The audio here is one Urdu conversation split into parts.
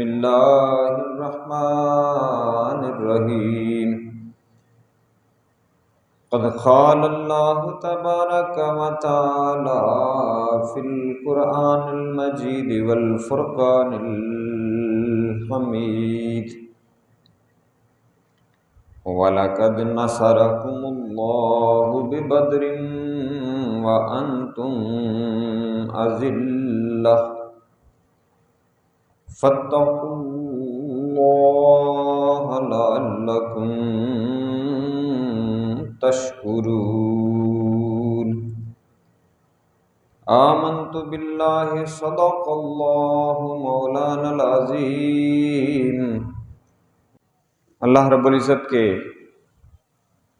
الله الرحمن الرحيم قد قال الله تبارك وتعالى في القرآن المجيد والفرقان الحميد وَلَقَدْ نَصَرَكُمُ اللَّهُ بِبَدْرٍ وَأَنْتُمْ أَذِلَّةٌ فَاتَّقُوا اللَّهَ لَعَلَّكُمْ تَشْكُرُونَ آمنت باللہ صدق اللہ مولانا العظیم۔ اللہ رب العزت کے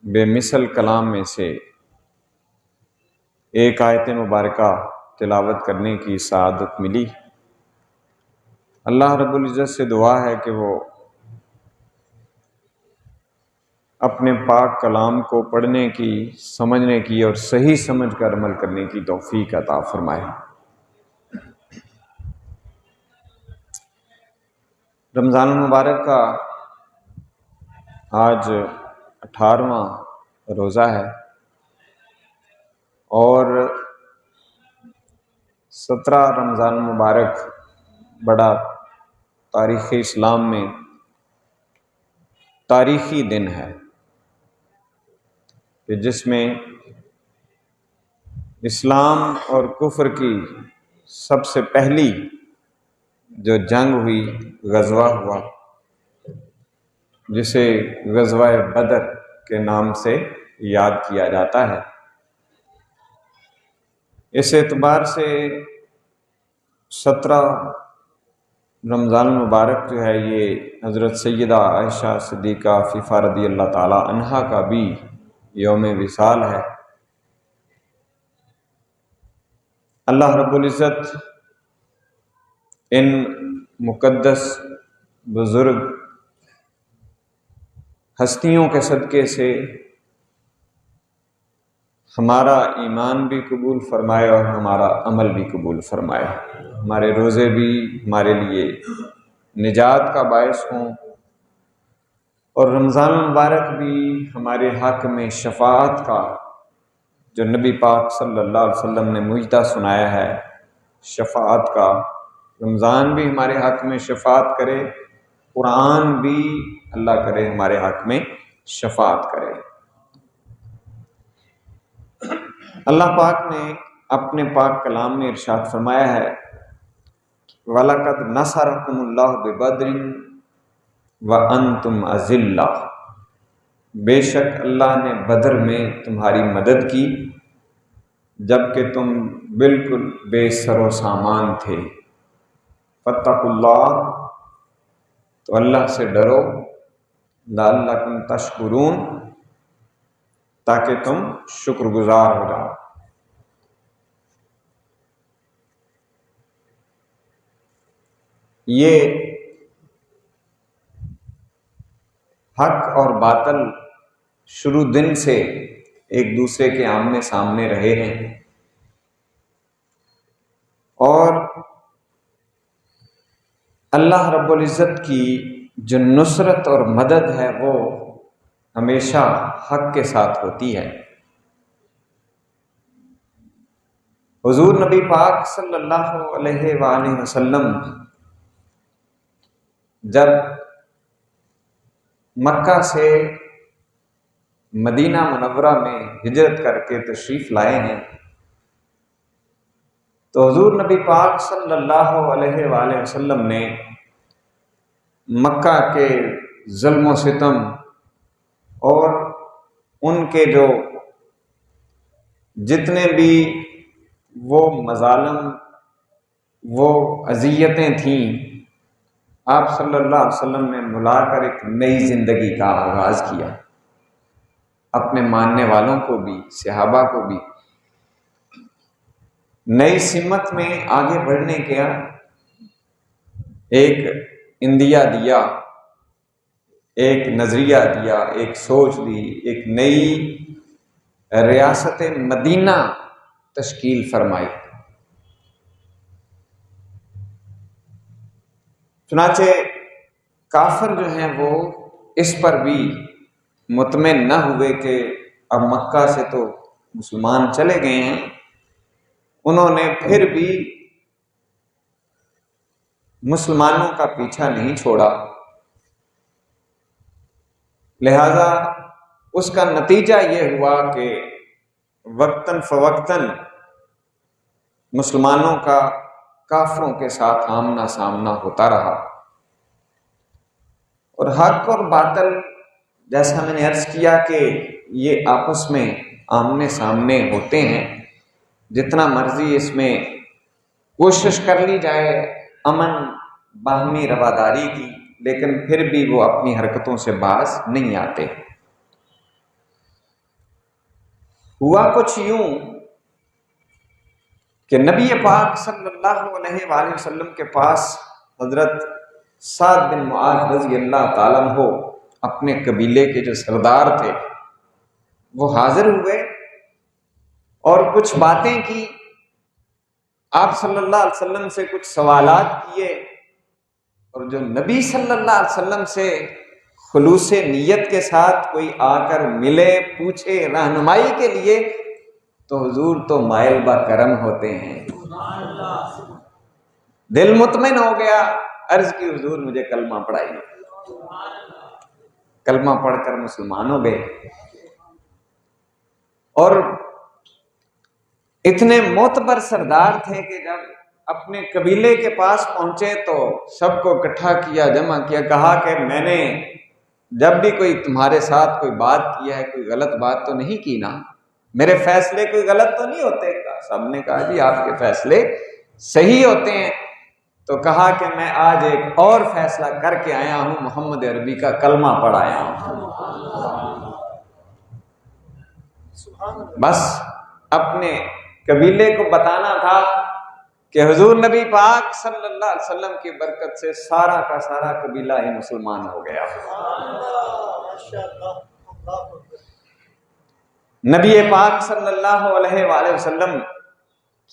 بے مثل کلام میں سے ایک آیت مبارکہ تلاوت کرنے کی سعادت ملی۔ اللہ رب العزت سے دعا ہے کہ وہ اپنے پاک کلام کو پڑھنے کی، سمجھنے کی اور صحیح سمجھ کر عمل کرنے کی توفیق عطا فرمائے۔ رمضان المبارک کا آج 18واں روزہ ہے اور 17 رمضان المبارک بڑا تاریخ اسلام میں تاریخی دن ہے کہ جس میں اسلام اور کفر کی سب سے پہلی جو جنگ ہوئی، غزوہ ہوا، جسے غزوہ بدر کے نام سے یاد کیا جاتا ہے۔ اس اعتبار سے 17 رمضان المبارک جو ہے یہ حضرت سیدہ عائشہ صدیقہ عفیفہ رضی اللہ تعالی عنہا کا بھی یوم وصال ہے۔ اللہ رب العزت ان مقدس بزرگ ہستیوں کے صدقے سے ہمارا ایمان بھی قبول فرمائے اور ہمارا عمل بھی قبول فرمائے، ہمارے روزے بھی ہمارے لیے نجات کا باعث ہوں اور رمضان المبارک بھی ہمارے حق میں شفاعت کا، جو نبی پاک صلی اللہ علیہ وسلم نے مجدہ سنایا ہے شفاعت کا، رمضان بھی ہمارے حق میں شفاعت کرے، قرآن بھی اللہ کرے ہمارے حق میں شفاعت کرے۔ اللہ پاک نے اپنے پاک کلام میں ارشاد فرمایا ہے وَلَقَدْ نَصَرَكُمُ اللَّهُ بِبَدْرٍ وَأَنْتُمْ أَذِلَّةٌ، بے شک اللہ نے بدر میں تمہاری مدد کی جبکہ تم بالکل بے سر و سامان تھے۔ فَاتَّقُوا اللَّهَ، تو اللہ سے ڈرو، لَعَلَّكُمْ تَشْكُرُونَ، تاکہ تم شکر گزار ہو جاؤ۔ یہ حق اور باطل شروع دن سے ایک دوسرے کے آمنے سامنے رہے ہیں اور اللہ رب العزت کی جو نصرت اور مدد ہے وہ ہمیشہ حق کے ساتھ ہوتی ہے۔ حضور نبی پاک صلی اللہ علیہ وآلہ وسلم جب مکہ سے مدینہ منورہ میں ہجرت کر کے تشریف لائے ہیں تو حضور نبی پاک صلی اللہ علیہ وآلہ وسلم نے مکہ کے ظلم و ستم اور ان کے جو جتنے بھی وہ مظالم، وہ اذیتیں تھیں، آپ صلی اللہ علیہ وسلم نے بلا کر ایک نئی زندگی کا آغاز کیا، اپنے ماننے والوں کو بھی، صحابہ کو بھی نئی سمت میں آگے بڑھنے کا ایک اندیا دیا، ایک نظریہ دیا، ایک سوچ دی، ایک نئی ریاست مدینہ تشکیل فرمائی۔ چنانچہ کافر جو ہیں وہ اس پر بھی مطمئن نہ ہوئے کہ اب مکہ سے تو مسلمان چلے گئے ہیں، انہوں نے پھر بھی مسلمانوں کا پیچھا نہیں چھوڑا، لہذا اس کا نتیجہ یہ ہوا کہ وقتاً فوقتاً مسلمانوں کا کافروں کے ساتھ آمنا سامنا ہوتا رہا، اور حق اور باطل جیسا میں نے عرض کیا کہ یہ آپس میں آمنے سامنے ہوتے ہیں، جتنا مرضی اس میں کوشش کر لی جائے امن باہمی رواداری کی، لیکن پھر بھی وہ اپنی حرکتوں سے باز نہیں آتے۔ ہوا کچھ یوں کہ نبی پاک صلی اللہ علیہ وآلہ وسلم کے پاس حضرت سعد بن معاذ رضی اللہ تعالیٰ عنہ اپنے قبیلے کے جو سردار تھے وہ حاضر ہوئے اور کچھ باتیں کی، آپ صلی اللہ علیہ وسلم سے کچھ سوالات کیے، اور جو نبی صلی اللہ علیہ وسلم سے خلوص نیت کے ساتھ کوئی آ کر ملے پوچھے رہنمائی کے لیے تو حضور تو مائل با کرم ہوتے ہیں۔ دل مطمئن ہو گیا، عرض کی حضور مجھے کلمہ پڑھائیے، کلمہ پڑھ کر مسلمان ہو گئے، اور اتنے معتبر سردار تھے کہ جب اپنے قبیلے کے پاس پہنچے تو سب کو اکٹھا کیا، جمع کیا، کہا کہ میں نے جب بھی کوئی تمہارے ساتھ کوئی بات کیا ہے کوئی غلط بات تو نہیں کی نا، میرے فیصلے کوئی غلط تو نہیں ہوتے؟ سب نے کہا جی آپ کے فیصلے صحیح ہوتے ہیں۔ تو کہا کہ میں آج ایک اور فیصلہ کر کے آیا ہوں، محمد عربی کا کلمہ پڑھ آیا ہوں۔ بس اپنے قبیلے کو بتانا تھا کہ حضور نبی پاک صلی اللہ علیہ وسلم کی برکت سے سارا کا سارا قبیلہ ہی مسلمان ہو گیا۔ نبی پاک صلی اللہ علیہ وآلہ وسلم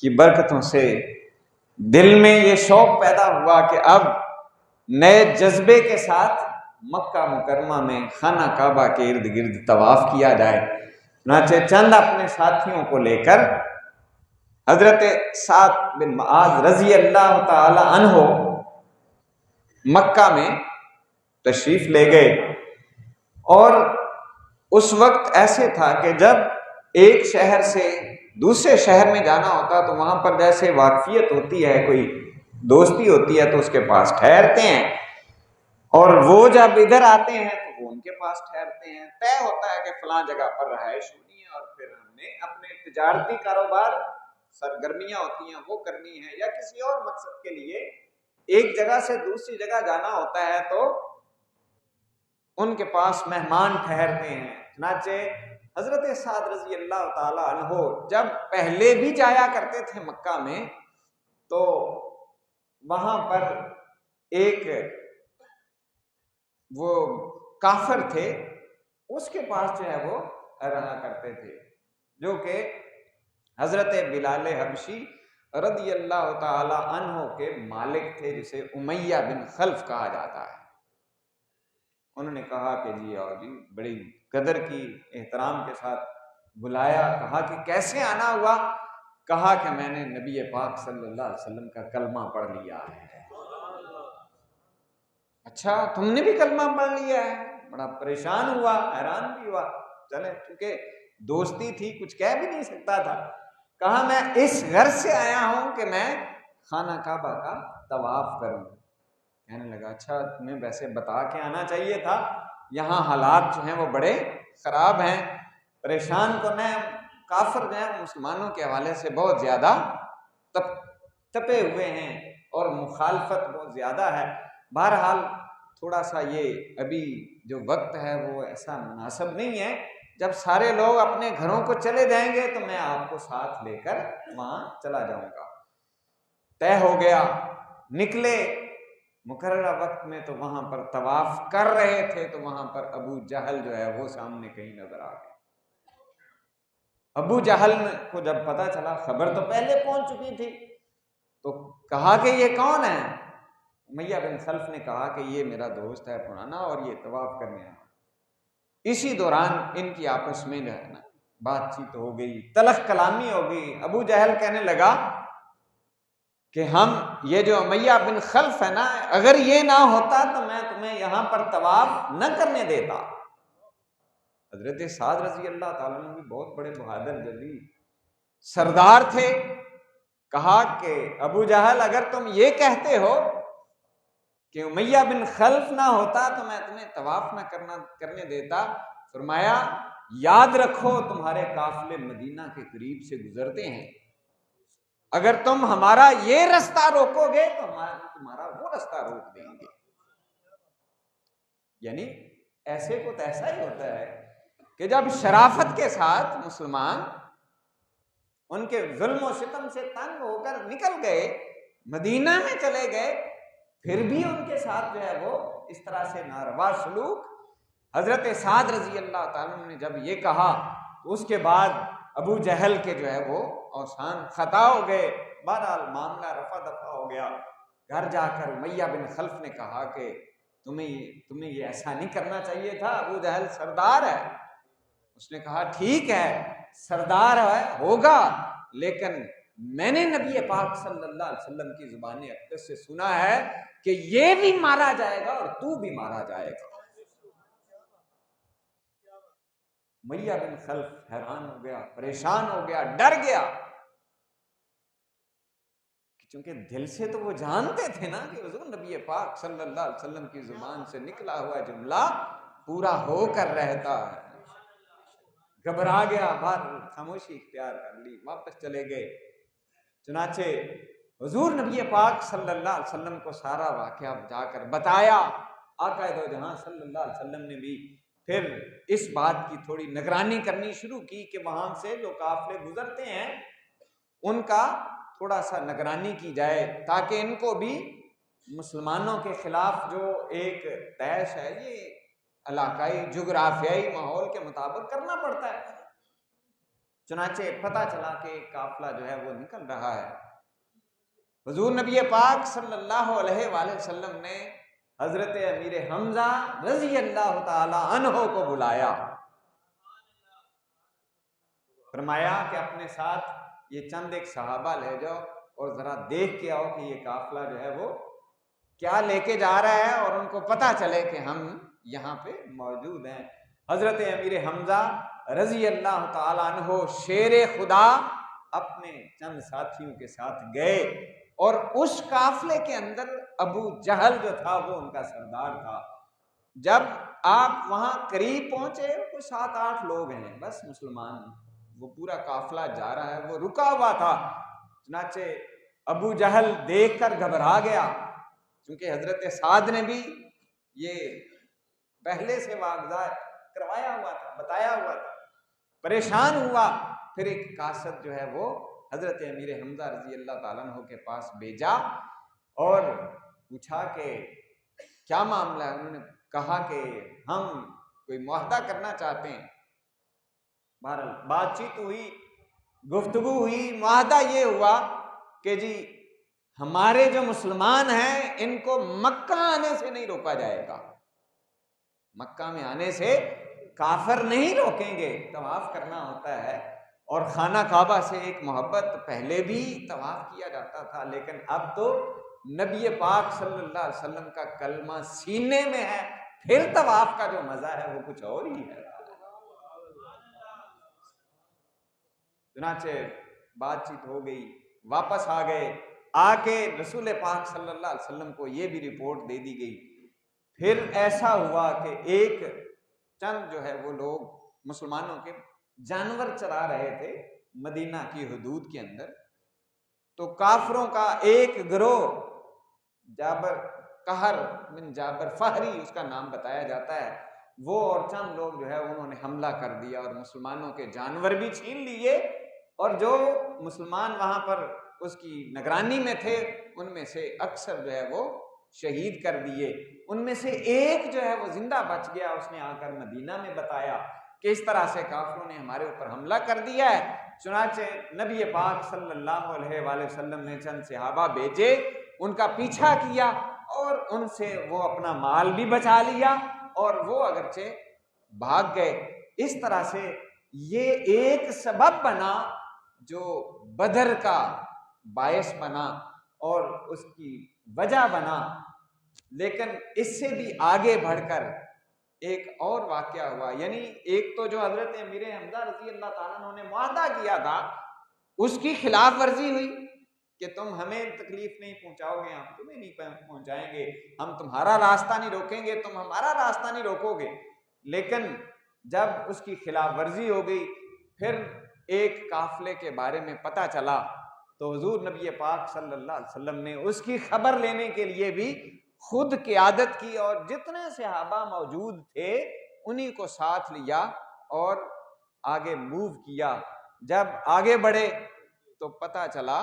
کی برکتوں سے دل میں یہ شوق پیدا ہوا کہ اب نئے جذبے کے ساتھ مکہ مکرمہ میں خانہ کعبہ کے ارد گرد طواف کیا جائے۔ چنانچہ چند اپنے ساتھیوں کو لے کر حضرت سعد بن معاذ رضی اللہ تعالی عنہ مکہ میں تشریف لے گئے، اور اس وقت ایسے تھا کہ جب ایک شہر سے دوسرے شہر میں جانا ہوتا تو وہاں پر جیسے واقفیت ہوتی ہے، کوئی دوستی ہوتی ہے تو اس کے پاس ٹھہرتے ہیں، اور وہ جب ادھر آتے ہیں تو وہ ان کے پاس ٹھہرتے ہیں۔ طے ہوتا ہے کہ فلاں جگہ پر رہائش ہونی ہے، اور پھر ہم نے اپنے تجارتی کاروبار سرگرمیاں ہوتی ہیں وہ کرنی ہے، یا کسی اور مقصد کے لیے ایک جگہ سے دوسری جگہ جانا ہوتا ہے تو ان کے پاس مہمان ٹھہرتے ہیں۔ چنانچہ حضرت سعد رضی اللہ تعالی عنہ جب پہلے بھی جایا کرتے تھے مکہ میں تو وہاں پر ایک وہ کافر تھے، اس کے پاس جو ہے وہ رہا کرتے تھے، جو کہ حضرت بلال حبشی رضی اللہ تعالی عنہ کے مالک تھے، جسے امیہ بن خلف کہا جاتا ہے۔ انہوں نے کہا کہ جی آؤ جی، بڑی قدر کی، احترام کے ساتھ بلایا، کہا کہ کیسے آنا ہوا؟ کہا کہ میں نے نبی پاک صلی اللہ علیہ وسلم کا کلمہ پڑھ لیا ہے۔ اچھا تم نے بھی کلمہ پڑھ لیا ہے؟ بڑا پریشان ہوا، حیران بھی ہوا، چلے کیونکہ دوستی تھی کچھ کہہ بھی نہیں سکتا تھا۔ کہا میں اس غرض سے آیا ہوں کہ میں خانہ کعبہ کا طواف کروں۔ کہنے لگا اچھا تمہیں ویسے بتا کے آنا چاہیے تھا، یہاں حالات جو ہیں وہ بڑے خراب ہیں، پریشان کن ہیں، کافر جو ہیں مسلمانوں کے حوالے سے بہت زیادہ تپے ہوئے ہیں اور مخالفت بہت زیادہ ہے۔ بہرحال تھوڑا سا یہ ابھی جو وقت ہے وہ ایسا مناسب نہیں ہے، جب سارے لوگ اپنے گھروں کو چلے جائیں گے تو میں آپ کو ساتھ لے کر وہاں چلا جاؤں گا۔ طے ہو گیا، نکلے مقررہ وقت میں، تو وہاں پر طواف کر رہے تھے تو وہاں پر ابو جہل جو ہے وہ سامنے کہیں نظر آ گیا۔ ابو جہل کو جب پتہ چلا، خبر تو پہلے پہنچ چکی تھی، تو کہا کہ یہ کون ہے؟ امیہ بن خلف نے کہا کہ یہ میرا دوست ہے پرانا اور یہ طواف کرنے آیا۔ اسی دوران ان کی آپس میں جو ہے نا بات چیت ہو گئی، تلخ کلامی ہو گئی۔ ابو جہل کہنے لگا کہ ہم یہ جو امیہ بن خلف ہے نا، اگر یہ نہ ہوتا تو میں تمہیں یہاں پر طواف نہ کرنے دیتا۔ حضرت سعد رضی اللہ تعالیٰ عنہ بھی بہت بڑے بہادر جلی سردار تھے۔ کہا کہ ابو جہل اگر تم یہ کہتے ہو کہ امیہ بن خلف نہ ہوتا تو میں تمہیں طواف نہ کرنے دیتا، فرمایا یاد رکھو تمہارے قافلے مدینہ کے قریب سے گزرتے ہیں، اگر تم ہمارا یہ رستہ روکو گے تو ہم تمہارا وہ رستہ روک دیں گے۔ یعنی ایسے کو ایسا ہی ہوتا ہے کہ جب شرافت کے ساتھ مسلمان ان کے ظلم و ستم سے تنگ ہو کر نکل گئے، مدینہ میں چلے گئے، پھر بھی ان کے ساتھ جو ہے وہ اس طرح سے ناروا سلوک۔ حضرت سعد رضی اللہ تعالیٰ نے جب یہ کہا تو اس کے بعد ابو جہل کے جو ہے وہ اوسان خطا ہو گئے۔ بہرحال معاملہ رفع دفع ہو گیا۔ گھر جا کر امیہ بن خلف نے کہا کہ تمہیں یہ ایسا نہیں کرنا چاہیے تھا، ابو جہل سردار ہے۔ اس نے کہا ٹھیک ہے سردار ہے ہوگا، لیکن میں نے نبی پاک صلی اللہ علیہ وسلم کی زبان اقدس سے سنا ہے کہ یہ بھی مارا جائے گا اور تو بھی مارا جائے گا۔ امیہ بن خلف حیران ہو گیا، پریشان ہو گیا، ڈر گیا، چونکہ دل سے تو وہ جانتے تھے نا کہ حضور نبی پاک صلی اللہ علیہ وسلم کی زبان سے نکلا ہوا جملہ پورا ہو کر رہتا ہے۔ گھبرا گیا، باہر خاموشی اختیار کر لی، واپس چلے گئے۔ چنانچہ حضور نبی پاک صلی اللہ علیہ وسلم کو سارا واقعہ جا کر بتایا۔ آقا دو جہاں صلی اللہ علیہ وسلم نے بھی پھر اس بات کی تھوڑی نگرانی کرنی شروع کی کہ وہاں سے جو قافلے گزرتے ہیں ان کا تھوڑا سا نگرانی کی جائے، تاکہ ان کو بھی مسلمانوں کے خلاف جو ایک طیش ہے یہ علاقائی جغرافیائی ماحول کے مطابق کرنا پڑتا ہے۔ چنانچہ پتہ چلا کہ ایک قافلہ جو ہے وہ نکل رہا ہے۔ حضور نبی پاک صلی اللہ علیہ وآلہ وسلم نے حضرت امیر حمزہ رضی اللہ تعالی عنہ کو بلایا، فرمایا کہ اپنے ساتھ یہ چند ایک صحابہ لے جاؤ اور ذرا دیکھ کے آؤ کہ یہ قافلہ جو ہے وہ کیا لے کے جا رہا ہے، اور ان کو پتہ چلے کہ ہم یہاں پہ موجود ہیں۔ حضرت امیر حمزہ رضی اللہ تعالی عنہ شیر خدا اپنے چند ساتھیوں کے ساتھ گئے، اور اس قافلے کے اندر ابو جہل جو تھا وہ ان کا سردار تھا۔ جب آپ وہاں قریب پہنچے، کوئی 7-8 لوگ ہیں بس مسلمان، وہ پورا قافلہ جا رہا ہے، وہ رکا ہوا تھا۔ چنانچہ ابو جہل دیکھ کر گھبرا گیا، کیونکہ حضرت سعد نے بھی یہ پہلے سے واضح کروایا ہوا تھا، بتایا ہوا تھا، پریشان ہوا۔ پھر ایک قاصد جو ہے وہ حضرت امیر حمزہ رضی اللہ تعالیٰ عنہ کے پاس بھیجا اور پوچھا کہ کیا معاملہ ہے۔ انہوں نے کہا کہ ہم کوئی معاہدہ کرنا چاہتے ہیں۔ بہرحال بات چیت ہوئی، گفتگو ہوئی، معاہدہ یہ ہوا کہ جی ہمارے جو مسلمان ہیں ان کو مکہ آنے سے نہیں روکا جائے گا، مکہ میں آنے سے کافر نہیں روکیں گے، طواف کرنا ہوتا ہے۔ اور خانہ کعبہ سے ایک محبت، پہلے بھی طواف کیا جاتا تھا، لیکن اب تو نبی پاک صلی اللہ علیہ وسلم کا کلمہ سینے میں ہے، پھر طواف کا جو مزہ ہے وہ کچھ اور ہی ہے۔ چنانچہ بات چیت ہو گئی، واپس آ گئے، آ کے رسول پاک صلی اللہ علیہ وسلم کو یہ بھی رپورٹ دے دی گئی۔ پھر ایسا ہوا کہ ایک چند جو ہے وہ لوگ مسلمانوں کے جانور چرا رہے تھے مدینہ کی حدود کے اندر، تو کافروں کا ایک گروہ، جابر قہر بن جابر فہری اس کا نام بتایا جاتا ہے، وہ اور چند لوگ جو ہے انہوں نے حملہ کر دیا اور مسلمانوں کے جانور بھی چھین لیے، اور جو مسلمان وہاں پر اس کی نگرانی میں تھے ان میں سے اکثر جو ہے وہ شہید کر دیے۔ ان میں سے ایک جو ہے وہ زندہ بچ گیا، اس نے آ کر مدینہ میں بتایا کہ اس طرح سے کافروں نے ہمارے اوپر حملہ کر دیا ہے۔ چنانچہ نبی پاک صلی اللہ علیہ وآلہ وسلم نے چند صحابہ بھیجے، ان کا پیچھا کیا اور ان سے وہ اپنا مال بھی بچا لیا اور وہ اگرچہ بھاگ گئے۔ اس طرح سے یہ ایک سبب بنا جو بدر کا باعث بنا اور اس کی وجہ بنا۔ لیکن اس سے بھی آگے بڑھ کر ایک اور واقعہ ہوا، یعنی ایک تو جو حضرت امیر حمزہ رضی اللہ تعالیٰ عنہ نے معاہدہ کیا تھا اس کی خلاف ورزی ہوئی کہ تم ہمیں تکلیف نہیں پہنچاؤ گے، ہم تمہیں نہیں پہنچائیں گے، ہم تمہارا راستہ نہیں روکیں گے، تم ہمارا راستہ نہیں روکو گے۔ لیکن جب اس کی خلاف ورزی ہو گئی، پھر ایک قافلے کے بارے میں پتہ چلا تو حضور نبی پاک صلی اللہ علیہ وسلم نے اس کی خبر لینے کے لیے بھی خود قیادت کی اور جتنے صحابہ موجود تھے انہی کو ساتھ لیا اور آگے موو کیا۔ جب آگے بڑھے تو پتہ چلا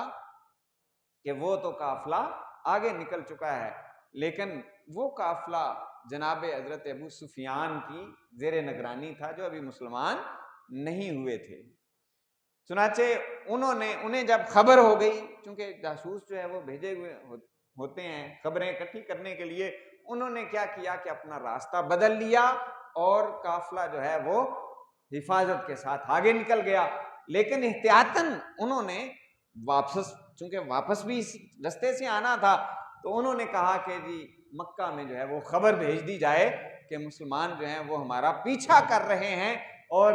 کہ وہ تو قافلہ آگے نکل چکا ہے، لیکن وہ قافلہ جناب حضرت ابو سفیان کی زیر نگرانی تھا جو ابھی مسلمان نہیں ہوئے تھے۔ چنانچہ انہیں جب خبر ہو گئی، چونکہ جاسوس جو ہے وہ بھیجے ہوئے ہوتے ہیں خبریں اکٹھی کرنے کے لیے، انہوں نے کیا کیا کہ اپنا راستہ بدل لیا اور قافلہ جو ہے وہ حفاظت کے ساتھ آگے نکل گیا۔ لیکن احتیاطاً انہوں نے چونکہ واپس بھی اس رستے سے آنا تھا تو انہوں نے کہا کہ جی مکہ میں جو ہے وہ خبر بھیج دی جائے کہ مسلمان جو ہیں وہ ہمارا پیچھا کر رہے ہیں اور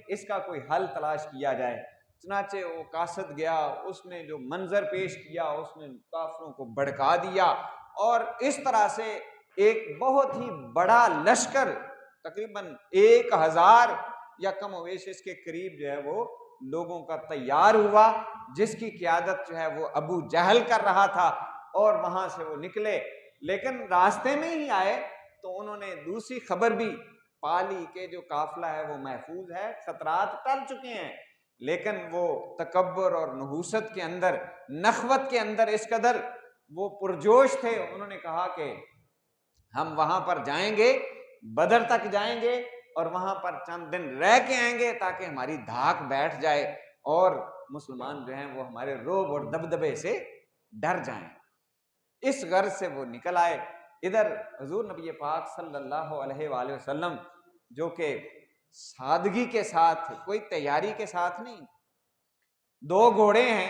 اس کا کوئی حل تلاش کیا جائے۔ چنانچہ وہ قاصد گیا، اس نے جو منظر پیش کیا اس نے کافروں کو بھڑکا دیا اور اس طرح سے ایک بہت ہی بڑا لشکر تقریباً 1000 یا کم و بیش اس کے قریب جو ہے وہ لوگوں کا تیار ہوا، جس کی قیادت جو ہے وہ ابو جہل کر رہا تھا، اور وہاں سے وہ نکلے۔ لیکن راستے میں ہی آئے تو انہوں نے دوسری خبر بھی پا لی کہ جو قافلہ ہے وہ محفوظ ہے، خطرات ٹل چکے ہیں، لیکن وہ تکبر اور نحوست کے اندر، نخوت کے اندر اس قدر وہ پرجوش تھے، انہوں نے کہا کہ ہم وہاں پر جائیں گے، بدر تک جائیں گے اور وہاں پر چند دن رہ کے آئیں گے تاکہ ہماری دھاک بیٹھ جائے اور مسلمان جو ہیں وہ ہمارے روب اور دبدبے سے ڈر جائیں۔ اس غرض سے وہ نکل آئے۔ ادھر حضور نبی پاک صلی اللہ علیہ وآلہ وسلم جو کہ سادگی کے ساتھ، کوئی تیاری کے ساتھ نہیں، 2 گھوڑے ہیں،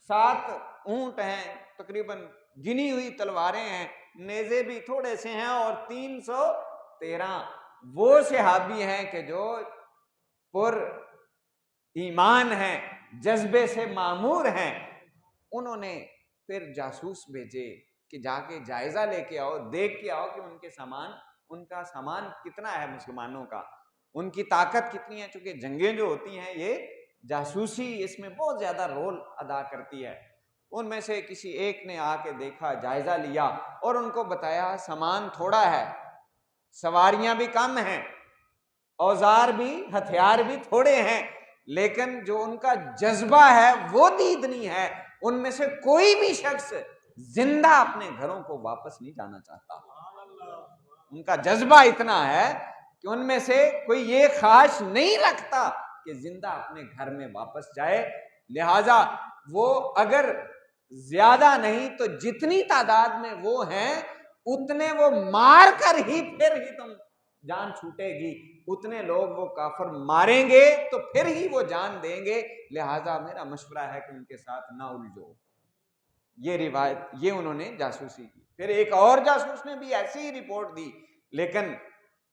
7 اونٹ ہیں، تقریباً گنی ہوئی تلواریں ہیں، نیزے بھی تھوڑے سے ہیں اور 313 وہ صحابی ہیں کہ جو پر ایمان ہیں، جذبے سے معمور ہیں۔ انہوں نے پھر جاسوس بھیجے کہ جا کے جائزہ لے کے آؤ، دیکھ کے آؤ کہ ان کا سامان کتنا ہے، مسلمانوں کا ان کی طاقت کتنی ہے، چونکہ جنگیں جو ہوتی ہیں یہ جاسوسی اس میں بہت زیادہ رول ادا کرتی ہے۔ ان میں سے کسی ایک نے آ کے دیکھا، جائزہ لیا اور ان کو بتایا سامان تھوڑا ہے، سواریاں بھی کم ہیں، اوزار بھی، ہتھیار بھی تھوڑے ہیں، لیکن جو ان کا جذبہ ہے وہ دیدنی ہے۔ ان میں سے کوئی بھی شخص زندہ اپنے گھروں کو واپس نہیں جانا چاہتا۔ ان کا جذبہ اتنا ہے کہ ان میں سے کوئی یہ خواہش نہیں رکھتا کہ زندہ اپنے گھر میں واپس جائے۔ لہذا وہ اگر زیادہ نہیں تو جتنی تعداد میں وہ ہیں اتنے وہ مار کر ہی پھر ہی تم جان چھوٹے گی، اتنے لوگ وہ کافر ماریں گے تو پھر ہی وہ جان دیں گے۔ لہذا میرا مشورہ ہے کہ ان کے ساتھ نہ الجھو۔ یہ روایت، یہ انہوں نے جاسوسی کی۔ پھر ایک اور جاسوس نے بھی ایسی ہی رپورٹ دی، لیکن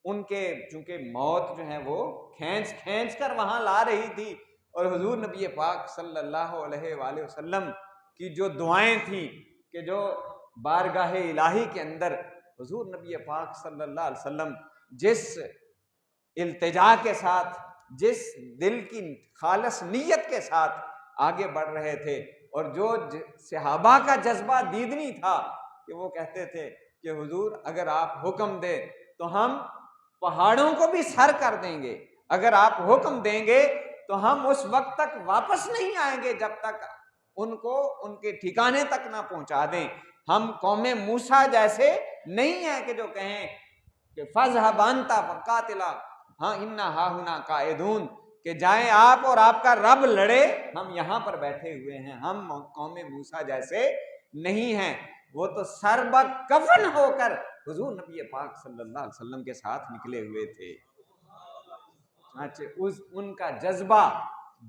ان کے چونکہ موت جو ہے وہ کھینچ کر وہاں لا رہی تھی، اور حضور نبی پاک صلی اللہ علیہ وآلہ وسلم کی جو دعائیں تھیں کہ جو بارگاہ الہی کے اندر حضور نبی پاک صلی اللہ علیہ وسلم جس التجا کے ساتھ، جس دل کی خالص نیت کے ساتھ آگے بڑھ رہے تھے، اور جو صحابہ کا جذبہ دیدنی تھا کہ وہ کہتے تھے کہ حضور اگر آپ حکم دیں تو ہم پہاڑوں کو بھی سر کر دیں گے، اگر آپ حکم دیں گے تو ہم اس وقت تک واپس نہیں آئیں گے جب تک ان کو ان کے ٹھکانے تک نہ پہنچا دیں۔ ہم قوم موسیٰ جیسے نہیں ہیں کہ جو کہیں کہ فَاذْهَبْ أَنْتَ فَقَاتِلَا ہاں اِنَّا هَاهُنَا قَاعِدُونَ، کہ جائیں آپ اور آپ کا رب لڑے، ہم یہاں پر بیٹھے ہوئے ہیں، ہم قوم موسیٰ جیسے نہیں ہیں۔ وہ تو سربک کفن ہو کر حضور نبی پاک صلی اللہ علیہ وسلم کے ساتھ نکلے ہوئے تھے۔ ان کا جذبہ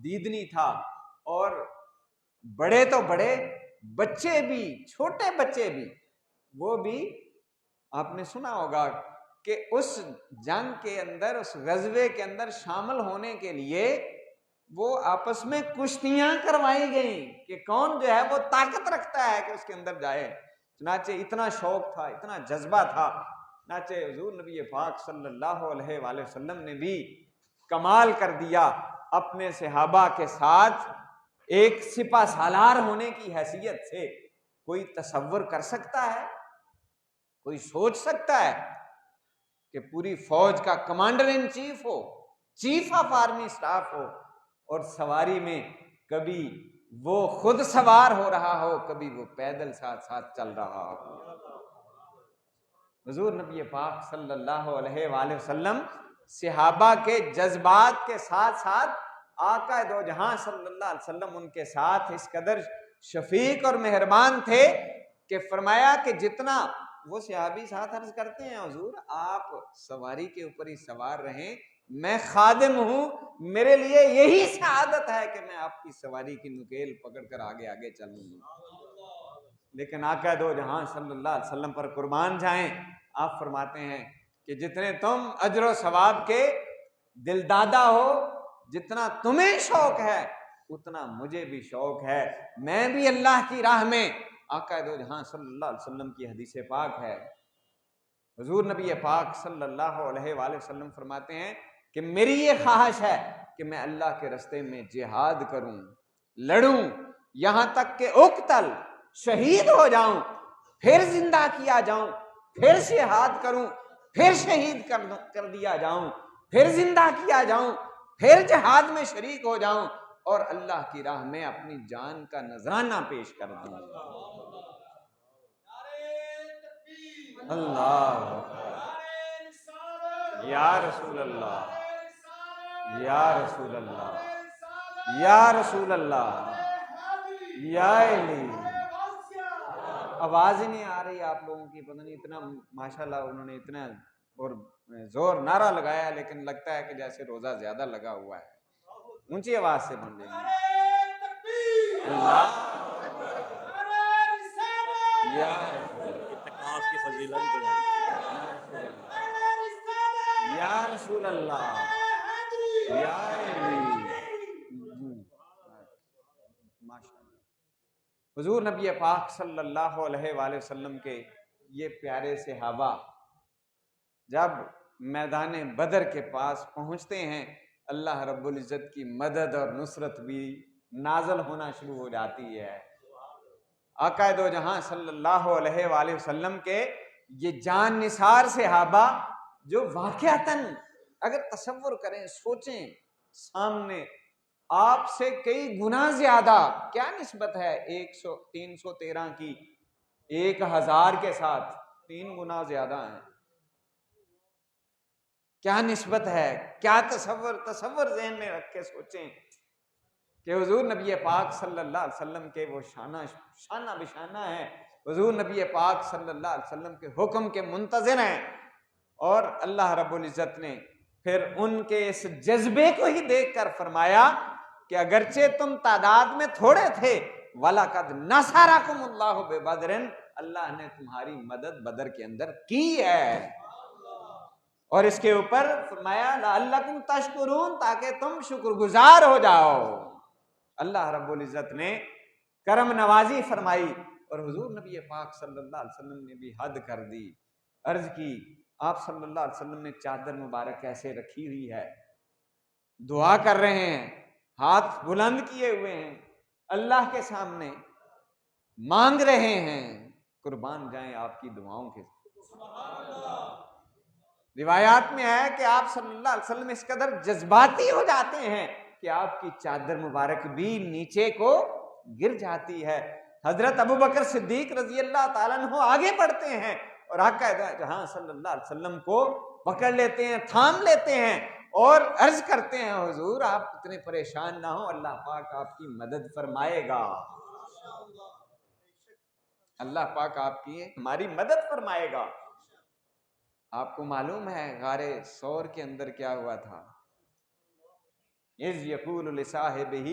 دیدنی تھا، اور بڑے تو بڑے، بچے بھی، چھوٹے بچے بھی، وہ بھی آپ نے سنا ہوگا کہ اس جنگ کے اندر، اس غزوے کے اندر شامل ہونے کے لیے وہ آپس میں کشتیاں کروائی گئیں کہ کون جو ہے وہ طاقت رکھتا ہے کہ اس کے اندر جائے۔ چنانچہ اتنا شوق تھا، اتنا جذبہ تھا، چنانچہ حضور نبی پاک صلی اللہ علیہ وآلہ وسلم نے بھی کمال کر دیا، اپنے صحابہ کے ساتھ ایک سپہ سالار ہونے کی حیثیت سے۔ کوئی تصور کر سکتا ہے، کوئی سوچ سکتا ہے کہ پوری فوج کا کمانڈر ان چیف ہو، چیف آف آرمی سٹاف ہو، اور سواری میں کبھی وہ خود سوار ہو رہا ہو، کبھی وہ پیدل ساتھ ساتھ چل رہا ہو۔ حضور نبی پاک صلی اللہ علیہ وآلہ وسلم صحابہ کے جذبات کے ساتھ ساتھ آقا دو جہاں صلی اللہ علیہ وسلم ان کے ساتھ اس قدر شفیق اور مہربان تھے کہ فرمایا کہ جتنا وہ صحابی ساتھ عرض کرتے ہیں حضور آپ سواری کے اوپر ہی سوار رہیں، میں خادم ہوں، میرے لیے یہی سعادت ہے کہ میں آپ کی سواری کی نکیل پکڑ کر آگے آگے چلوں۔ لیکن آقا دو جہاں صلی اللہ علیہ وسلم پر قربان جائیں، آپ فرماتے ہیں کہ جتنے تم اجر و ثواب کے دلدادہ ہو، جتنا تمہیں شوق ہے اتنا مجھے بھی شوق ہے، میں بھی اللہ کی راہ میں۔ آقا دو جہاں صلی اللہ علیہ وسلم کی حدیث پاک ہے، حضور نبی پاک صلی اللہ علیہ وآلہ وسلم فرماتے ہیں کہ میری یہ خواہش ہے کہ میں اللہ کے راستے میں جہاد کروں، لڑوں، یہاں تک کہ اقتل، شہید ہو جاؤں، پھر زندہ کیا جاؤں، پھر جہاد کروں، پھر شہید کر دیا جاؤں، پھر زندہ کیا جاؤں، پھر جہاد میں شریک ہو جاؤں، اور اللہ کی راہ میں اپنی جان کا نذرانہ پیش کر دوں۔ اللہ یا رسول اللہ، یا رسول اللہ، یا رسول اللہ، یا علی۔ آواز ہی نہیں آ رہی آپ لوگوں کی، پتہ نہیں اتنا ماشاءاللہ انہوں نے اتنا اور زور نعرہ لگایا، لیکن لگتا ہے کہ جیسے روزہ زیادہ لگا ہوا ہے۔ اونچی آواز سے بن لیں گے۔ اللہ یا یا رسول اللہ، یا حضور نبی پاک صلی اللہ علیہ وآلہ وسلم کے یہ پیارے صحابہ جب میدان بدر کے پاس پہنچتے ہیں، اللہ رب العزت کی مدد اور نصرت بھی نازل ہونا شروع ہو جاتی ہے۔ آقا دو جہاں صلی اللہ علیہ وآلہ وسلم کے یہ جان نثار صحابہ جو واقعتاً اگر تصور کریں، سوچیں، سامنے آپ سے کئی گنا زیادہ، کیا نسبت ہے 313 کی 1000 کے ساتھ؟ 3 گنا زیادہ ہیں، کیا نسبت ہے؟ کیا تصور ذہن میں رکھ کے سوچیں کہ حضور نبی پاک صلی اللہ علیہ وسلم کے وہ شانہ بشانہ ہیں، حضور نبی پاک صلی اللہ علیہ وسلم کے حکم کے منتظر ہیں، اور اللہ رب العزت نے پھر ان کے اس جذبے کو ہی دیکھ کر فرمایا کہ اگرچہ تم تعداد میں تھوڑے تھے، وَلَقَدْ نَصَرَكُمُ اللَّهُ بِبَدْرٍ، اللہ نے تمہاری مدد بدر کے اندر کی ہے، اور اس کے اوپر فرمایا لَعَلَّكُمْ تَشْكُرُونَ، تاکہ تم شکر گزار ہو جاؤ۔ اللہ رب العزت نے کرم نوازی فرمائی، اور حضور نبی پاک صلی اللہ علیہ وسلم نے بھی حد کر دی۔ عرض کی آپ صلی اللہ علیہ وسلم نے چادر مبارک ایسے رکھی ہوئی ہے، دعا کر رہے ہیں، ہاتھ بلند کیے ہوئے ہیں، اللہ کے سامنے مانگ رہے ہیں، قربان جائیں آپ کی دعاؤں کے۔ روایات میں ہے کہ آپ صلی اللہ علیہ وسلم اس قدر جذباتی ہو جاتے ہیں کہ آپ کی چادر مبارک بھی نیچے کو گر جاتی ہے۔ حضرت ابوبکر صدیق رضی اللہ تعالیٰ عنہ آگے بڑھتے ہیں اور آقا جہاں صلی اللہ علیہ وسلم کو پکڑ لیتے ہیں، تھام لیتے ہیں، اور عرض کرتے ہیں حضور آپ اتنے پریشان نہ ہوں، اللہ پاک آپ کی مدد فرمائے گا۔ اللہ پاک آپ کی ہماری مدد فرمائے گا۔ آپ کو معلوم ہے غار ثور کے اندر کیا ہوا تھا؟ اذ یقول لصاحبہ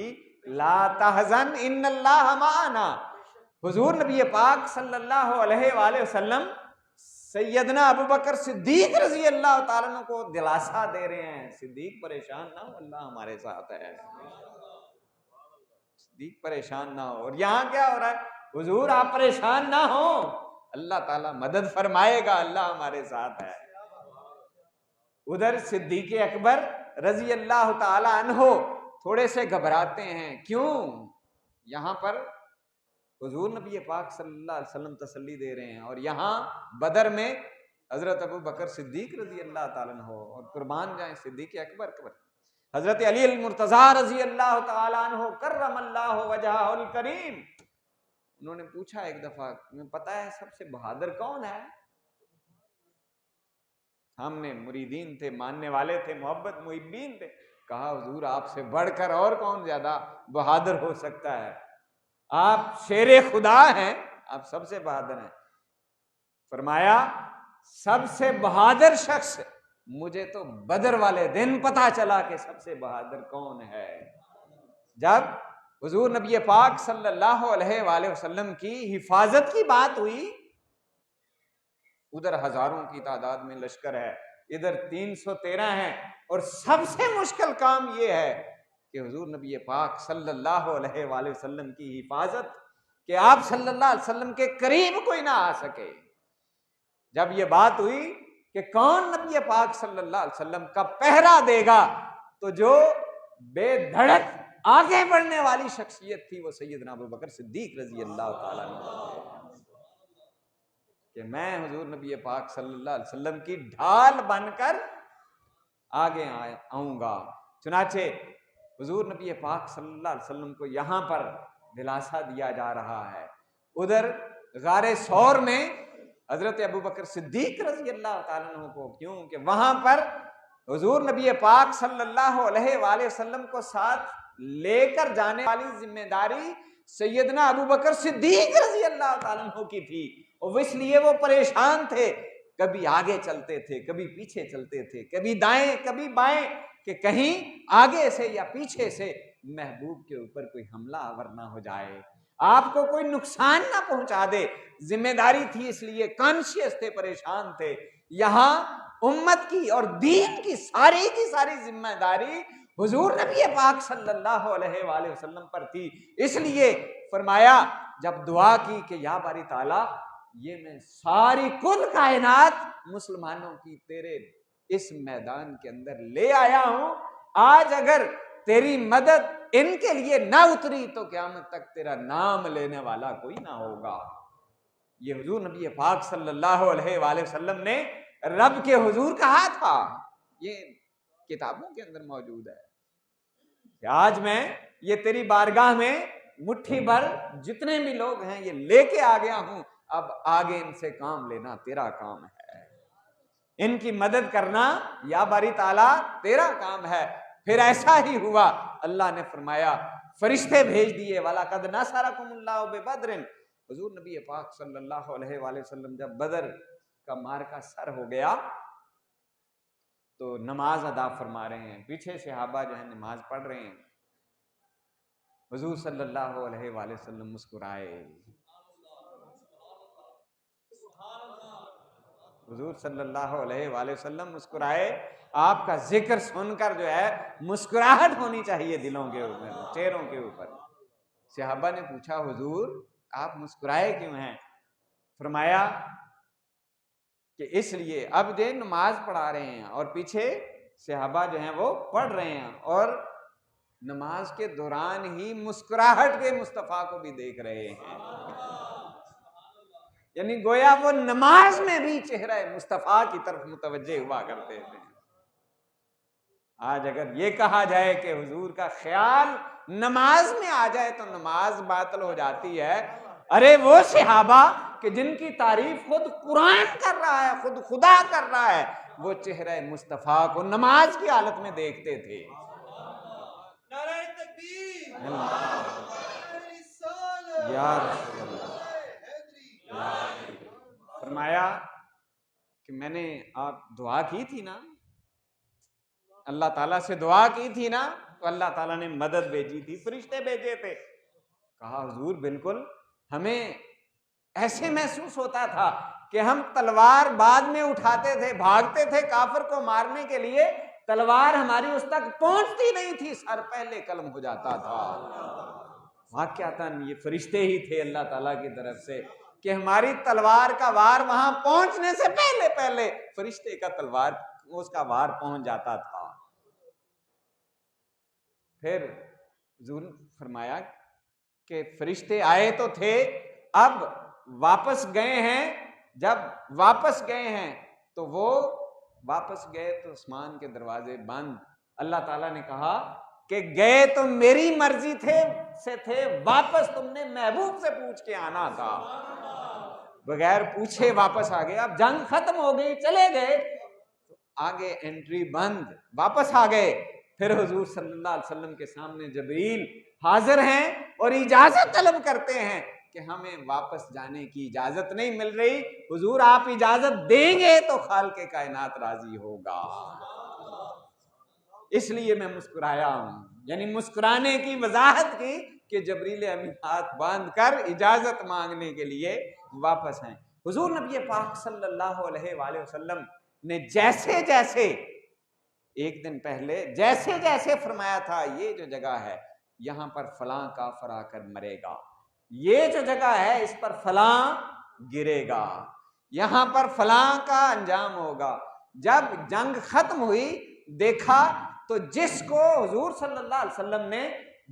لا تحزن ان اللہ معنا۔ حضور نبی پاک صلی اللہ علیہ وآلہ وسلم سیدنا ابو بکر صدیق رضی اللہ تعالیٰ عنہ کو دلاسا دے رہے ہیں، صدیق پریشان نہ ہو، اللہ ہمارے ساتھ ہے، صدیق پریشان نہ ہو۔ اور یہاں کیا ہو رہا ہے؟ حضور آپ پریشان نہ ہو، اللہ تعالیٰ مدد فرمائے گا، اللہ ہمارے ساتھ ہے۔ ادھر صدیق اکبر رضی اللہ تعالی عنہ تھوڑے سے گھبراتے ہیں، کیوں؟ یہاں پر حضور نبی پاک صلی اللہ علیہ وسلم تسلی دے رہے ہیں، اور یہاں بدر میں حضرت ابو بکر صدیق رضی اللہ تعالی عنہ، اور قربان جائیں صدیق اکبر حضرت علی المرتضیٰ رضی اللہ تعالی عنہ کرم اللہ وجہہ الکریم۔ انہوں نے پوچھا ایک دفعہ، تمہیں پتا ہے سب سے بہادر کون ہے؟ ہم نے مریدین تھے، ماننے والے تھے، محبت محبین تھے۔ کہا حضور آپ سے بڑھ کر اور کون زیادہ بہادر ہو سکتا ہے؟ آپ شیر خدا ہیں، آپ سب سے بہادر ہیں۔ فرمایا سب سے بہادر شخص، مجھے تو بدر والے دن پتا چلا کہ سب سے بہادر کون ہے۔ جب حضور نبی پاک صلی اللہ علیہ وآلہ وسلم کی حفاظت کی بات ہوئی، ادھر ہزاروں کی تعداد میں لشکر ہے، ادھر 313 ہیں، اور سب سے مشکل کام یہ ہے کہ حضور نبی پاک صلی اللہ علیہ وآلہ وسلم کی حفاظت، کہ آپ صلی اللہ علیہ وسلم کے قریب کوئی نہ آ سکے۔ جب یہ بات ہوئی کہ کون نبی پاک صلی اللہ علیہ وسلم کا پہرا دے گا، تو جو بے دھڑک آگے بڑھنے والی شخصیت تھی وہ سیدنا ابو بکر صدیق رضی اللہ تعالیٰ عنہ، کہ میں حضور نبی پاک صلی اللہ علیہ وسلم کی ڈھال بن کر آگے آؤں گا۔ چنانچہ حضور نبی پاک صلی اللہ علیہ وسلم کو یہاں پر دلاسا دیا جا رہا ہے۔ ادھر غار ثور میں حضرت ابو بکر صدیق رضی اللہ تعالیٰ عنہ کو، کیوں کہ وہاں پر حضور نبی پاک صلی اللہ علیہ وآلہ وسلم کو ساتھ لے کر جانے والی ذمہ داری سیدنا ابو بکر صدیق رضی اللہ تعالیٰ عنہ کی تھی، اور اس لیے وہ پریشان تھے، کبھی آگے چلتے تھے، کبھی پیچھے چلتے تھے، کبھی دائیں کبھی بائیں، کہ کہیں آگے سے یا پیچھے سے محبوب کے اوپر کوئی حملہ آور نہ ہو جائے، آپ کو کوئی نقصان نہ پہنچا دے۔ ذمہ داری تھی، اس لیے کانشیس تھے، پریشان تھے۔ یہاں امت کی اور دین کی ساری ذمہ داری حضور نبی پاک صلی اللہ علیہ وآلہ وسلم پر تھی۔ اس لیے فرمایا، جب دعا کی کہ یا باری تعالیٰ، یہ میں ساری کل کائنات مسلمانوں کی تیرے اس میدان کے اندر لے آیا ہوں، آج اگر تیری مدد ان کے لیے نہ اتری تو قیامت تک تیرا نام لینے والا کوئی نہ ہوگا۔ یہ حضور نبی پاک صلی اللہ علیہ وآلہ وسلم نے رب کے حضور کہا تھا، یہ کتابوں کے اندر موجود ہے کہ آج میں یہ تیری بارگاہ میں مٹھی بھر جتنے بھی لوگ ہیں یہ لے کے آ گیا ہوں، اب آگے ان سے کام لینا تیرا کام ہے، ان کی مدد کرنا یا باری تعالیٰ تیرا کام ہے۔ پھر ایسا ہی ہوا، اللہ نے فرمایا فرشتے بھیج دیے، وَلَقَدْ نَصَرَكُمُ اللَّهُ بِبَدْرٍ۔ حضور نبی پاک صلی اللہ علیہ وآلہ وسلم جب بدر کا معرکہ سر ہو گیا تو نماز ادا فرما رہے ہیں، پیچھے صحابہ جو ہیں نماز پڑھ رہے ہیں، حضور صلی اللہ علیہ وآلہ وسلم مسکرائے، حضور صلی اللہ علیہ وآلہ وسلم مسکرائے۔ آپ کا ذکر سن کر جو ہے مسکراہٹ ہونی چاہیے دلوں کے اوپر، چہروں کے اوپر۔ صحابہ نے پوچھا حضور آپ مسکرائے کیوں ہیں؟ فرمایا کہ اس لیے اب دے نماز پڑھا رہے ہیں اور پیچھے صحابہ جو ہیں وہ پڑھ رہے ہیں، اور نماز کے دوران ہی مسکراہٹ کے مصطفیٰ کو بھی دیکھ رہے ہیں، یعنی گویا وہ نماز میں بھی چہرہ مصطفیٰ کی طرف متوجہ ہوا کرتے تھے۔ آج اگر یہ کہا جائے کہ حضور کا خیال نماز میں آ جائے تو نماز باطل ہو جاتی ہے، ارے وہ صحابہ کہ جن کی تعریف خود قرآن کر رہا ہے، خود خدا کر رہا ہے، وہ چہرہ مصطفیٰ کو نماز کی حالت میں دیکھتے تھے۔ نعرہ تکبیر، یا رسول اللہ، فرمایا کہ میں نے آپ دعا کی تھی نا، اللہ تعالیٰ سے دعا کی تھی نا، تو اللہ تعالیٰ نے مدد بھیجی تھی، فرشتے بھیجے تھے۔ کہا حضور بالکل، ہمیں ایسے محسوس ہوتا تھا کہ ہم تلوار بعد میں اٹھاتے تھے، بھاگتے تھے کافر کو مارنے کے لیے، تلوار ہماری اس تک پہنچتی نہیں تھی، سر پہلے قلم ہو جاتا تھا۔ واقعتاً یہ فرشتے ہی تھے اللہ تعالیٰ کی طرف سے کہ ہماری تلوار کا وار وہاں پہنچنے سے پہلے پہلے فرشتے کا تلوار اس کا وار پہنچ جاتا تھا۔ پھر حضور فرمایا کہ فرشتے آئے تو تھے، اب واپس گئے ہیں، جب واپس گئے ہیں تو وہ واپس گئے تو آسمان کے دروازے بند۔ اللہ تعالیٰ نے کہا کہ گئے تو میری مرضی تھے، واپس تم نے محبوب سے پوچھ کے آنا تھا، بغیر پوچھے واپس آ گئے۔ اب جنگ ختم ہو گئی، چلے گئے، آگے انٹری بند، واپس آ گئے۔ پھر حضور صلی اللہ علیہ وسلم کے سامنے جبریل حاضر ہیں اور اجازت طلب کرتے ہیں کہ ہمیں واپس جانے کی اجازت نہیں مل رہی، حضور آپ اجازت دیں گے تو خالق کائنات راضی ہوگا۔ اس لیے میں مسکرایا ہوں، یعنی مسکرانے کی وضاحت کی کہ جبریل امین ہاتھ باندھ کر اجازت مانگنے کے لیے واپس ہیں۔ حضور نبی پاک صلی اللہ علیہ وآلہ وسلم نے جیسے جیسے ایک دن پہلے جیسے جیسے فرمایا تھا یہ جو جگہ ہے یہاں پر فلاں کافر آ کر مرے گا، یہ جو جگہ ہے اس پر فلاں گرے گا، یہاں پر فلاں کا انجام ہوگا۔ جب جنگ ختم ہوئی دیکھا تو جس کو حضور صلی اللہ علیہ وسلم نے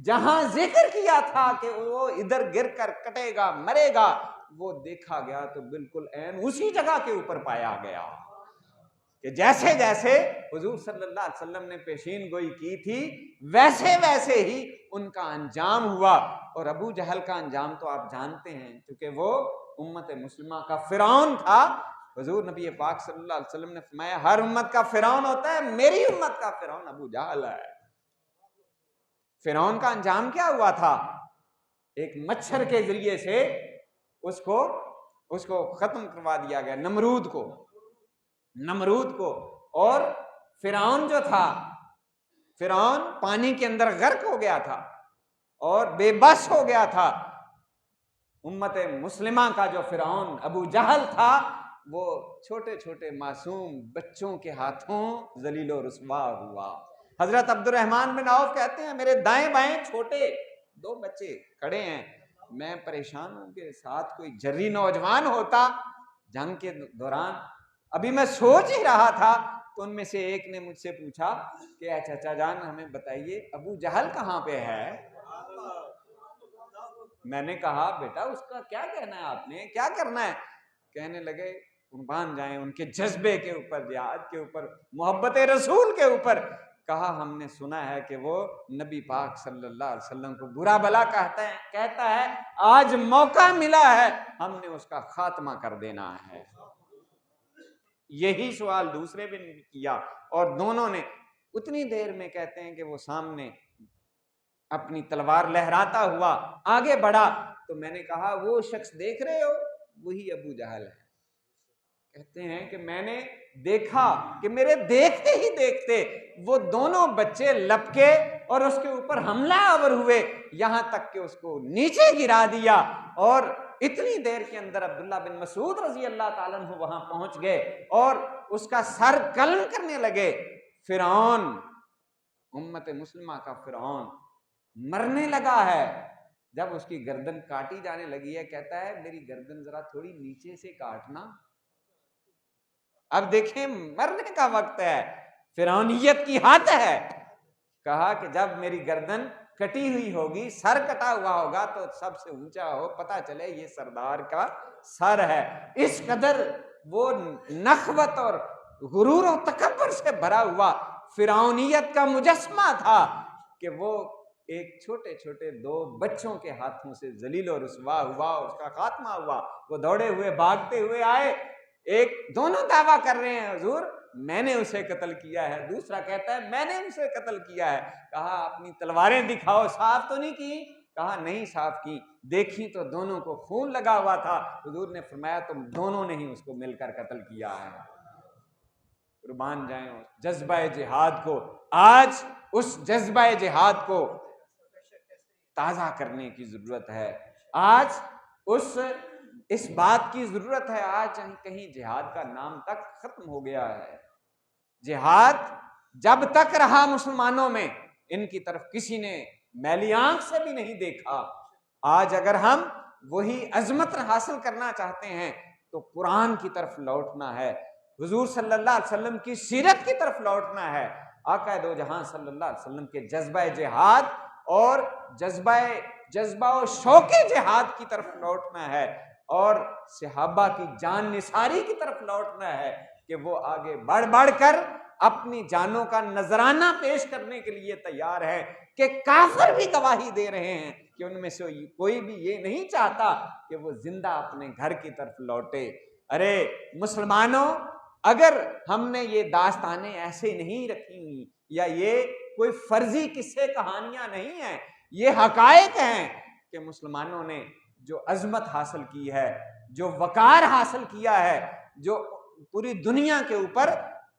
جہاں ذکر کیا تھا کہ وہ ادھر گر کر کٹے گا مرے گا، وہ دیکھا گیا تو بالکل عین اسی جگہ کے اوپر پایا گیا کہ جیسے جیسے حضور صلی اللہ علیہ وسلم نے پیشین گوئی کی تھی ویسے ویسے ہی ان کا انجام ہوا۔ اور ابو جہل کا انجام تو آپ جانتے ہیں، کیونکہ وہ امت مسلمہ کا فرعون تھا۔ حضور نبی پاک صلی اللہ علیہ وسلم نے فرمایا ہر امت کا فرعون ہوتا ہے، میری امت کا فرعون ابو جہل ہے۔ فرعون کا انجام کیا ہوا تھا؟ ایک مچھر کے ذریعے سے اس کو ختم کروا دیا گیا، نمرود کو۔ اور فرعون جو تھا، فرعون پانی کے اندر غرق ہو گیا تھا اور بے بس ہو گیا تھا۔ امت مسلمہ کا جو فرعون ابو جہل تھا وہ چھوٹے چھوٹے معصوم بچوں کے ہاتھوں ذلیل و رسوا ہوا۔ حضرت عبد الرحمن بن عوف کہتے ہیں میرے دائیں بائیں چھوٹے 2 بچے کھڑے ہیں، میں پریشان ہوں کہ ساتھ کوئی جری نوجوان ہوتا جنگ کے دوران۔ ابھی میں سوچ ہی رہا تھا تو ان میں سے ایک نے مجھ سے پوچھا کہ اے چچا جان ہمیں بتائیے ابو جہل کہاں پہ ہے؟ میں نے کہا بیٹا اس کا کیا کہنا ہے، آپ نے کیا کرنا ہے؟ کہنے لگے قربان جائیں ان کے جذبے کے اوپر، جہاد کے اوپر، محبت رسول کے اوپر۔ کہا ہم نے سنا ہے کہ وہ نبی پاک صلی اللہ علیہ وسلم کو برا بلا کہتا ہے، آج موقع ملا ہے ہم نے اس کا خاتمہ کر دینا ہے۔ یہی سوال دوسرے بھی نے کیا اور دونوں نے اتنی دیر میں کہتے ہیں کہ وہ سامنے اپنی تلوار لہراتا ہوا آگے بڑھا تو میں نے کہا وہ شخص دیکھ رہے ہو وہی ابو جہل ہے۔ کہتے ہیں کہ میں نے دیکھا کہ میرے دیکھتے ہی دیکھتے وہ دونوں بچے لپکے اور اس کے اوپر حملہ آور ہوئے، یہاں تک کہ اس کو نیچے گرا دیا۔ اور اتنی دیر کے اندر عبداللہ بن مسعود رضی اللہ تعالیٰ عنہ وہاں پہنچ گئے اور اس کا سر قلم کرنے لگے۔ فرعون، امت مسلمہ کا فرعون مرنے لگا ہے۔ جب اس کی گردن کاٹی جانے لگی ہے کہتا ہے میری گردن ذرا تھوڑی نیچے سے کاٹنا۔ اب دیکھیں مرنے کا وقت ہے، فرعونیت کی حد ہے۔ کہا کہ جب میری گردن کٹی ہوئی ہوگی، سر کٹا ہوا ہوگا تو سب سے اونچا ہو، پتہ چلے یہ سردار کا سر ہے۔ اس قدر وہ نخوت اور غرور و تکبر سے بھرا ہوا فرعونیت کا مجسمہ تھا کہ وہ ایک چھوٹے چھوٹے 2 بچوں کے ہاتھوں سے ذلیل و رسوا ہوا، اس کا خاتمہ ہوا۔ وہ دوڑے ہوئے بھاگتے ہوئے آئے، دونوں دعویٰ کر رہے ہیں حضور میں نے اسے قتل کیا ہے، دوسرا کہتا ہے میں نے اسے قتل کیا ہے۔ کہا اپنی تلواریں دکھاؤ، صاف تو نہیں کی؟ کہا نہیں صاف کی، دیکھی تو دونوں کو خون لگا ہوا تھا، حضور نے فرمایا تم دونوں نے ہی اس کو مل کر قتل کیا ہے۔ قربان جائیں اس جذبہ جہاد کو، آج اس جذبہ جہاد کو تازہ کرنے کی ضرورت ہے، آج اس بات کی ضرورت ہے۔ آج کہیں جہاد کا نام تک ختم ہو گیا ہے۔ جہاد جب تک رہا مسلمانوں میں، ان کی طرف کسی نے میلی آنکھ سے بھی نہیں دیکھا۔ آج اگر ہم وہی عظمت حاصل کرنا چاہتے ہیں تو قرآن کی طرف لوٹنا ہے، حضور صلی اللہ علیہ وسلم کی سیرت کی طرف لوٹنا ہے، آقا دو جہاں صلی اللہ علیہ وسلم کے جذبہ جہاد اور جذبہ و شوق جہاد کی طرف لوٹنا ہے، اور صحابہ کی جان نثاری کی طرف لوٹنا ہے کہ وہ آگے بڑھ بڑھ کر اپنی جانوں کا نذرانہ پیش کرنے کے لیے تیار ہے، کہ کافر بھی گواہی دے رہے ہیں کہ ان میں سے کوئی بھی یہ نہیں چاہتا کہ وہ زندہ اپنے گھر کی طرف لوٹے۔ ارے مسلمانوں، اگر ہم نے یہ داستانیں ایسے نہیں رکھی ہوئی، یا یہ کوئی فرضی قصے کہانیاں نہیں ہیں، یہ حقائق ہیں کہ مسلمانوں نے جو عظمت حاصل کی ہے، جو وقار حاصل کیا ہے، جو پوری دنیا کے اوپر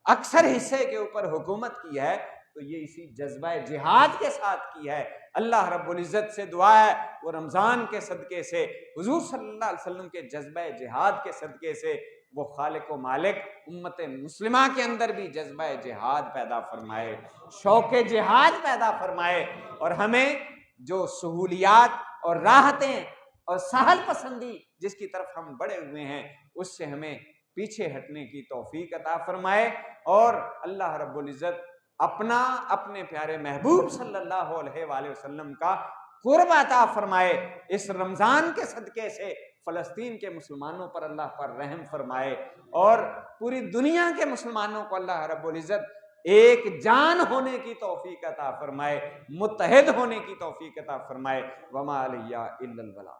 اکثر حصے کے اوپر حکومت کی ہے، تو یہ اسی جذبہ جہاد کے ساتھ کی ہے۔ اللہ رب العزت سے دعا ہے وہ رمضان کے صدقے سے، حضور صلی اللہ علیہ وسلم کے جذبہ جہاد کے صدقے سے وہ خالق و مالک امت مسلمہ کے اندر بھی جذبہ جہاد پیدا فرمائے، شوق جہاد پیدا فرمائے، اور ہمیں جو سہولیات اور راحتیں اور سہل پسندی جس کی طرف ہم بڑھے ہوئے ہیں، اس سے ہمیں پیچھے ہٹنے کی توفیق عطا فرمائے، اور اللہ رب العزت اپنے پیارے محبوب صلی اللہ علیہ وآلہ وسلم کا قرب عطا فرمائے۔ اس رمضان کے صدقے سے فلسطین کے مسلمانوں پر اللہ پر رحم فرمائے، اور پوری دنیا کے مسلمانوں کو اللہ رب العزت ایک جان ہونے کی توفیق عطا فرمائے، متحد ہونے کی توفیق عطا فرمائے۔ وما علیہ الا البلاغ۔